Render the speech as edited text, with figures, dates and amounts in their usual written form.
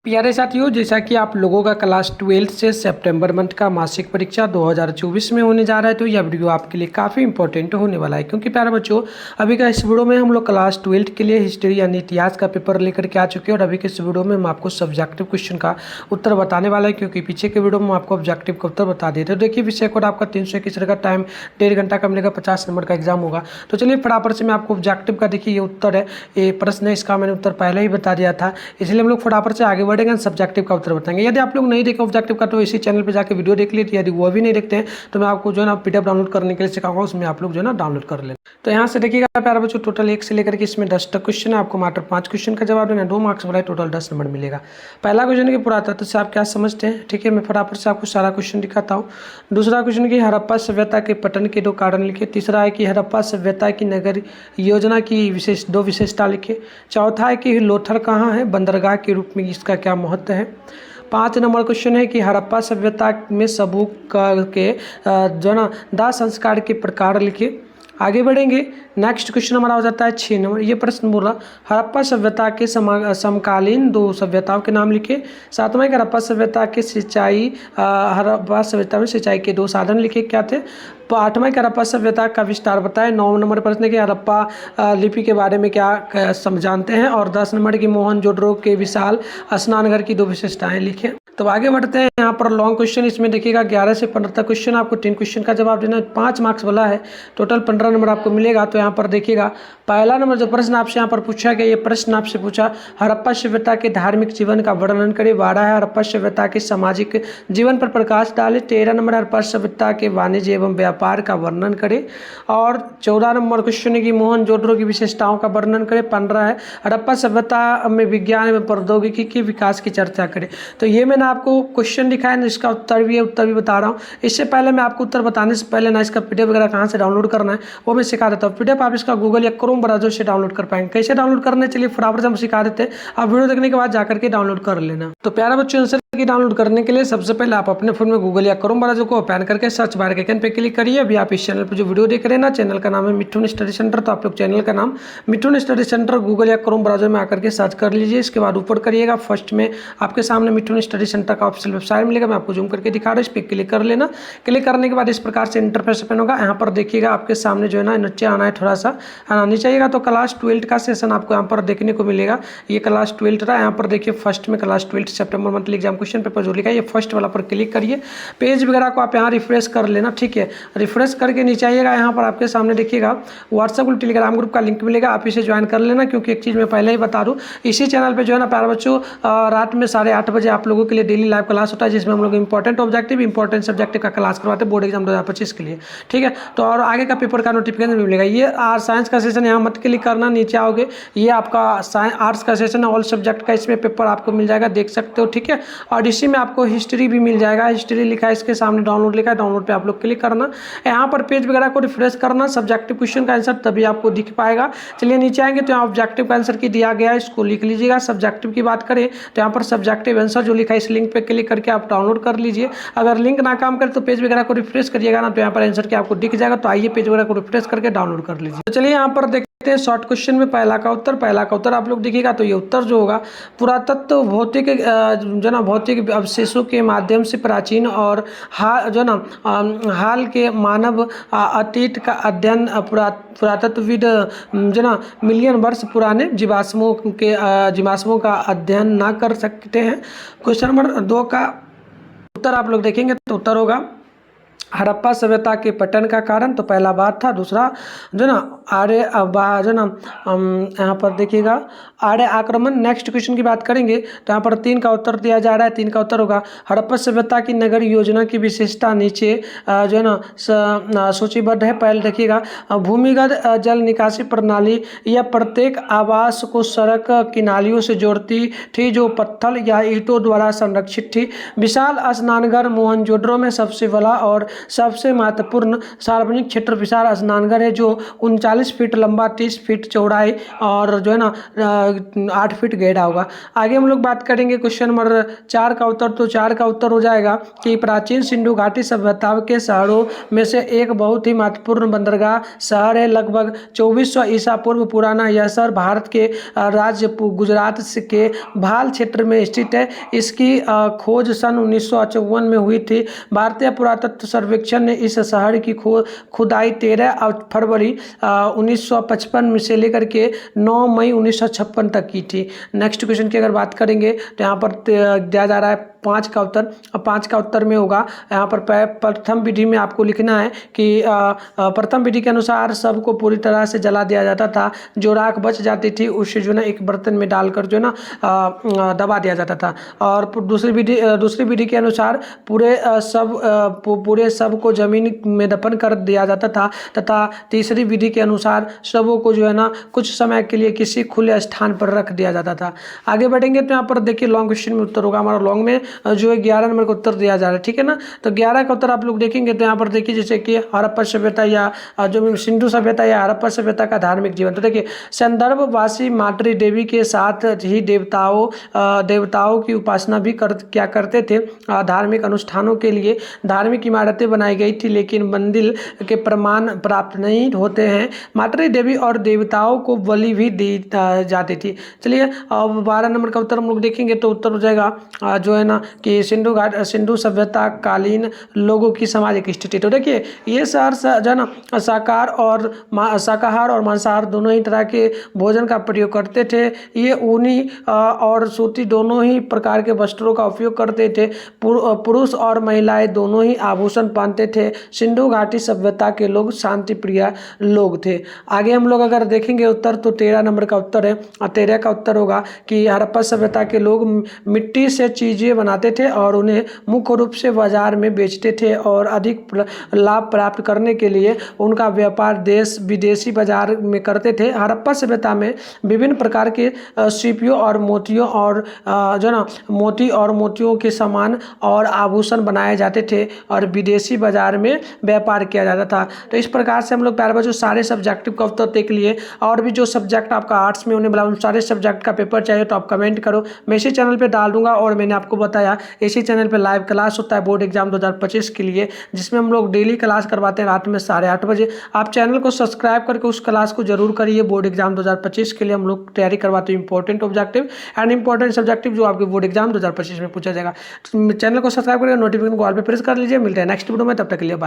प्यारे साथियों, जैसा कि आप लोगों का क्लास 12 से सितंबर मंथ का मासिक परीक्षा 2024 में होने जा रहा है, तो यह वीडियो आपके लिए काफ़ी इंपॉर्टेंट होने वाला है। क्योंकि प्यारे बच्चों, अभी का इस वीडियो में हम लोग क्लास 12 के लिए हिस्ट्री यानी इतिहास का पेपर लेकर के आ चुके हैं। और अभी के इस वीडियो में हम आपको सब्जेक्टिव क्वेश्चन का उत्तर बताने वाला है, क्योंकि पीछे के वीडियो में आपको ऑब्जेक्टिव का उत्तर बता देते हैं। तो देखिए, विषय कोड आपका 321 का टाइम 1.5 घंटा का मिलेगा, 50 नंबर का एग्जाम होगा। तो चलिए फटाफट से मैं आपको ऑब्जेक्टिव का देखिए ये उत्तर है, ये प्रश्न है, इसका मैंने उत्तर पहले ही बता दिया था, इसलिए हम लोग फटाफट से आगे बढ़ेंगे, सब्जेक्टिव का उत्तर बताएंगे। यदि आप लोग नहीं देखें ऑब्जेक्टिव का तो इसी चैनल पे जाकर वीडियो देख लीजिए। यदि वो भी नहीं देखते हैं तो मैं आपको जो है ना पीडीएफ डाउनलोड करने के लिए सिखाऊंगा, उसमें आप लोग जो है ना डाउनलोड कर लें। तो यहाँ से देखिएगा प्यारे बच्चों, टोटल 1 से लेकर के इसमें 10 तक क्वेश्चन है। आपको मात्र 5 क्वेश्चन का जवाब देना है, 2 मार्क्स वाला है, टोटल 10 नंबर मिलेगा। पहला क्वेश्चन है कि पुरातत्व से आप क्या समझते हैं। ठीक है, मैं फटाफट से आपको सारा क्वेश्चन दिखाता हूँ। दूसरा क्वेश्चन है कि हड़प्पा सभ्यता के पतन के 2 कारण लिखे। तीसरा है कि हड़प्पा सभ्यता की नगर योजना की 2 विशेषता लिखे। चौथा है कि लोथल कहाँ है, बंदरगाह के रूप में इसका क्या महत्व है। 5 नंबर क्वेश्चन है कि हड़प्पा सभ्यता में सबूत के जो ना दाह संस्कार के प्रकार लिखे। आगे बढ़ेंगे, नेक्स्ट क्वेश्चन हमारा हो जाता है 6 नंबर। ये प्रश्न बोला हड़प्पा सभ्यता के समकालीन 2 सभ्यताओं के नाम लिखे। 7वां है कि हड़प्पा सभ्यता के हड़प्पा सभ्यता में सिंचाई के 2 साधन लिखे क्या थे। 8वां कि हड़प्पा सभ्यता का विस्तार बताएं। 9 नंबर प्रश्न है कि हड़प्पा लिपि के बारे में क्या समझाते हैं। और 10 नंबर की मोहनजोदड़ो के विशाल स्नानघर की 2 विशेषताएं लिखें। तो आगे बढ़ते हैं, यहाँ पर लॉन्ग क्वेश्चन इसमें देखिएगा 11 से 15 तक क्वेश्चन, आपको 3 क्वेश्चन का जवाब देना है, 5 मार्क्स वाला है, टोटल 15 नंबर आपको मिलेगा। तो यहाँ पर देखिएगा पहला नंबर जो प्रश्न आपसे यहाँ पर पूछा गया, ये प्रश्न आपसे पूछा हड़प्पा सभ्यता के धार्मिक जीवन का वर्णन करें। 12 है हड़प्पा सभ्यता के सामाजिक जीवन पर प्रकाश डाले। 13 नंबर हड़प्पा सभ्यता के वाणिज्य एवं व्यापार का वर्णन करें। और 14 नंबर क्वेश्चन है कि मोहनजोदड़ो की विशेषताओं का वर्णन करें। 15 है हड़प्पा सभ्यता में विज्ञान एवं प्रौद्योगिकी के विकास की चर्चा करें। तो ये मैंने आपको क्वेश्चन दिखाया ना, इसका उत्तर भी बता रहा हूँ। इससे पहले मैं आपको उत्तर बताने से पहले ना इसका पीडीएफ वगैरह कहाँ से डाउनलोड करना है वो मैं सिखा देता हूँ। पीडीएफ आप इसका गूगल या क्रोम ब्राउज़र से डाउनलोड कर पाएंगे। कैसे डाउनलोड करने, चलिए फटाफट से हम सिखा देते हैं, आप वीडियो देखने के बाद जाकर के डाउनलोड कर लेना। तो प्यारा बच्चों, आंसर की डाउनलोड करने के लिए सबसे पहले आप अपने फोन में गूगल या क्रोम ब्राउज़र को ओपन करके सर्च बार के आइकन पे क्लिक करिए। अभी आप इस चैनल पर जो वीडियो देख रहे हैं ना, चैनल का नाम है मिठुन स्टडी सेंटर। तो आप लोग चैनल का नाम मिठुन स्टडी सेंटर गूगल या क्रोम ब्राउज़र में आकर के सर्च कर लीजिए। इसके बाद ऊपर करिएगा, फर्स्ट में आपके सामने मिठुन स्टडी सेंटर का ऑफिशियल वेबसाइट मिलेगा, मैं आपको जूम करके दिखा रहा हूँ, इस पर क्लिक कर लेना। क्लिक करने के बाद इस प्रकार से इंटरफेस ओपन होगा। यहाँ पर देखिएगा आपके सामने जो है ना नीचे आना है, थोड़ा सा नीचे आइएगा तो क्लास 12 का सेशन आपको यहाँ पर देखने को मिलेगा। ये क्लास 12 रहा, यहाँ पर देखिए फर्स्ट में क्लास 12 सितंबर मंथली एग्जाम क्वेश्चन पेपर जो लिखा है, ये फर्स्ट वाला पर क्लिक करिए। पेज वगैरह को आप यहाँ रिफ्रेश कर लेना। ठीक है, रिफ्रेश करके नीचे आइएगा, यहाँ पर आपके सामने देखिएगा व्हाट्सएप और टेलीग्राम ग्रुप का लिंक मिलेगा, आप इसे ज्वाइन कर लेना। क्योंकि एक चीज़ मैं पहले ही बता दूँ, इसी चैनल पर जो है ना प्यारे बच्चों रात में 8:30 बजे आप लोगों के लिए डेली लाइव क्लास होता है, जिसमें हम लोग इंपॉर्टेंट ऑब्जेक्टिव इंपॉर्टेंट सब्जेक्टिव का क्लास करवाते हैं बोर्ड एग्जाम 2025 के लिए। ठीक है, तो और आगे का पेपर का नोटिफिकेशन मिलेगा। ये साइंस का सेशन यहाँ मत क्लिक करना, नीचे आओगे ये आपका आर्ट्स का सेशन है, ऑल सब्जेक्ट का इसमें पेपर आपको मिल जाएगा, देख सकते हो। ठीक है, और इसी में आपको हिस्ट्री भी मिल जाएगा, हिस्ट्री लिखा है इसके सामने, डाउनलोड लिखा है, डाउनलोड पे आप लोग क्लिक करना। यहाँ पर पेज वगैरह को रिफ्रेश करना, सब्जेक्टिव क्वेश्चन का आंसर तभी आपको दिख पाएगा। चलिए नीचे आएंगे तो यहाँ ऑब्जेक्टिव का आंसर की दिया गया है, इसको लिख लीजिएगा। सब्जेक्टिव की बात करें तो यहाँ पर सब्जेक्टिव आंसर जो लिखा है इस लिंक पे क्लिक करके आप डाउनलोड कर लीजिए। अगर लिंक ना काम करे तो पेज वगैरह को रिफ्रेश करिएगा ना, तो यहाँ पर आंसर की आपको दिख जाएगा। तो आइए पेज वगैरह को रिफ्रेश करके डाउनलोड कर लीजिए। तो चलिए यहाँ पर देखते हैं शॉर्ट क्वेश्चन में पहला का उत्तर आप लोग देखिएगा। तो ये उत्तर जो होगा, पुरातत्व भौतिक जो ना भौतिक अवशेषों के माध्यम से प्राचीन और हाल के मानव अतीत का अध्ययन, पुरातत्वविद जो ना मिलियन वर्ष पुराने जीवाश्मों का अध्ययन ना कर सकते हैं। क्वेश्चन नंबर 2 का उत्तर आप लोग देखेंगे तो उत्तर होगा हड़प्पा सभ्यता के पतन का कारण। तो पहला बात था। दूसरा जो ना आर्य जो ना यहाँ पर देखिएगा आर्य आक्रमण। नेक्स्ट क्वेश्चन की बात करेंगे तो यहाँ पर 3 का उत्तर दिया जा रहा है। 3 का उत्तर होगा हड़प्पा सभ्यता की नगर योजना की विशेषता नीचे जो है ना सूचीबद्ध है। पहले देखिएगा भूमिगत जल निकासी प्रणाली, यह प्रत्येक आवास को सड़क की नालियों से जोड़ती थी जो पत्थर या ईंटों द्वारा संरक्षित थी। विशाल स्नानघर मोहनजोदड़ो में सबसे बड़ा और सबसे महत्वपूर्ण सार्वजनिक क्षेत्र विशाल स्नानघर है, जो 39 फीट लंबा, 30 फीट चौड़ाई और जो है ना 8 फीट गहरा होगा। आगे हम लोग बात करेंगे क्वेश्चन नंबर 4 का उत्तर। तो 4 का उत्तर हो जाएगा कि प्राचीन सिंधु घाटी सभ्यता के शहरों में से एक बहुत ही महत्वपूर्ण बंदरगाह शहर है। लगभग 2400 ईसा पूर्व पुराना यह शहर भारत के राज्य गुजरात के भाल क्षेत्र में स्थित है। इसकी खोज सन 1954 में हुई थी। भारतीय पुरातत्व सर्वेक्षण ने इस शहर की खुदाई 13 फरवरी 1955 में से लेकर के 9 मई 1956 तक की थी। नेक्स्ट क्वेश्चन की अगर बात करेंगे तो यहाँ पर दिया जा रहा है 5 का उत्तर। अब 5 का उत्तर में होगा यहाँ पर प्रथम विधि में आपको लिखना है कि प्रथम विधि के अनुसार सबको पूरी तरह से जला दिया जाता था। जो राख बच जाती थी उसे जो है ना एक बर्तन में डालकर जो है ना दबा दिया जाता था। और दूसरी विधि के अनुसार पूरे सब को जमीन में दफन कर दिया जाता था। तथा तीसरी विधि के अनुसार सबों को जो है ना कुछ समय के लिए किसी खुले स्थान पर रख दिया जाता था। आगे बढ़ेंगे तो यहाँ पर देखिए लॉन्ग क्वेश्चन में उत्तर होगा हमारा। लॉन्ग में जो है 11 नंबर का उत्तर दिया जा रहा है, ठीक है ना। तो 11 का उत्तर आप लोग देखेंगे तो यहाँ पर देखिए जैसे कि हड़प्पा सभ्यता या जो सिंधु सभ्यता या हड़प्पा सभ्यता का धार्मिक जीवन। तो देखिए संदर्भवासी मातृ देवी के साथ ही देवताओं की उपासना भी क्या करते थे। धार्मिक अनुष्ठानों के लिए धार्मिक इमारतें बनाई गई थी, लेकिन मंदिर के प्रमाण प्राप्त नहीं होते हैं। मातृ देवी और देवताओं को बलि भी दी जाती थी। चलिए अब 12 नंबर का उत्तर हम लोग देखेंगे तो उत्तर हो जाएगा जो है ना कि सिंधु सभ्यता कालीन लोगों की सामाजिक स्थिति। तो देखिए ये शहर जो है ना शाकाहार और मांसाहार दोनों ही तरह के भोजन का प्रयोग करते थे। ये ऊनी और सूती दोनों ही प्रकार के वस्त्रों का उपयोग करते थे। पुरुष और महिलाएं दोनों ही आभूषण पहनते थे। सिंधु घाटी सभ्यता के लोग शांति प्रिय लोग थे। आगे हम लोग अगर देखेंगे उत्तर तो 13 नंबर का उत्तर है। 13 का उत्तर होगा कि हड़प्पा सभ्यता के लोग मिट्टी से चीजें बनाते थे और उन्हें मुख्य रूप से बाजार में बेचते थे और अधिक लाभ प्राप्त करने के लिए उनका व्यापार देश विदेशी बाजार में करते थे। हड़प्पा सभ्यता में विभिन्न प्रकार के सीपियों और मोतियों और जो ना मोती और मोतियों के सामान और आभूषण बनाए जाते थे और विदेशी बाजार में व्यापार किया जाता था। तो इस प्रकार से हम लोग प्यारे बच्चों सारे सब्जेक्टिव का उत्तर देख लिए। और भी जो सब्जेक्ट आपका आर्ट्स में होने वाला उन सारे सब्जेक्ट का पेपर चाहिए तो आप कमेंट करो, मैं इसी चैनल पे डाल दूंगा। और मैंने आपको बताया इसी चैनल पे लाइव क्लास होता है बोर्ड एग्जाम 2025 के लिए, जिसमें हम लोग डेली क्लास करवाते हैं रात में 8:30 बजे। आप चैनल को सब्सक्राइब करके उस क्लास को जरूर करिए। बोर्ड एग्जाम 2025 के लिए हम लोग तैयारी करवाते हैं important objective and important subjective जो आपके बोर्ड एग्जाम 2025 में पूछा जाएगा। चैनल को सब्सक्राइब करके नोटिफिकेशन को ऑल पे प्रेस कर लीजिए। मिलते हैं नेक्स्ट वीडियो में, तब तक के लिए बाय।